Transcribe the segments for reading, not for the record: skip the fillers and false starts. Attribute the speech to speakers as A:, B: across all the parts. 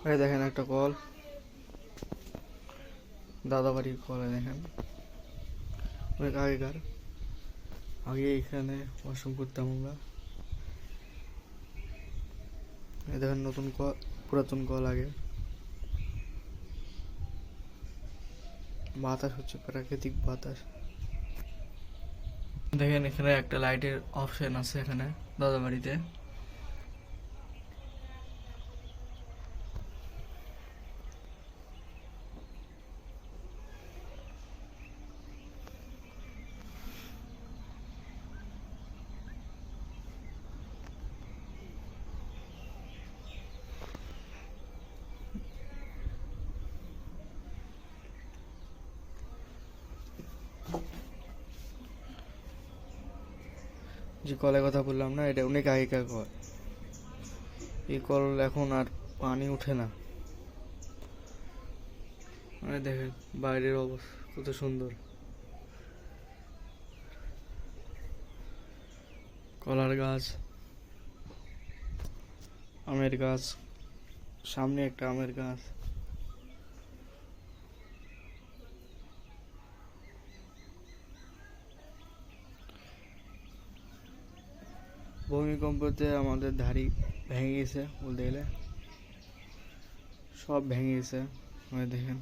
A: এই দেখেন একটা কল, দাদাবাড়ির কল। দেখেন অনেক আগেকার, আগে এখানে ওয়াশরুম করতাম আমরা। এই দেখেন নতুন কল, পুরাতন কল আগে। বাতাস হচ্ছে প্রাকৃতিক বাতাস। দেখেন এখানে একটা লাইটের অপশন আছে এখানে দাদাবাড়িতে। যে কলের কথা বললাম না, এটা অনেক আগেকার কল। এই কল এখন আর পানি ওঠে না। মানে দেখেন বাইরের অবস্থা কত সুন্দর। কলার গাছ, আমের গাছ, সামনে একটা আমের গাছ। ভূমিকম্পতে আমাদের ধাড়ি ভেঙে গেছে বলতে গেলে, সব ভেঙে গেছে। দেখেন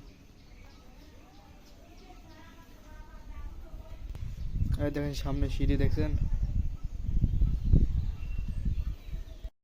A: এই দেখেন সামনে সিঁড়ি দেখছেন।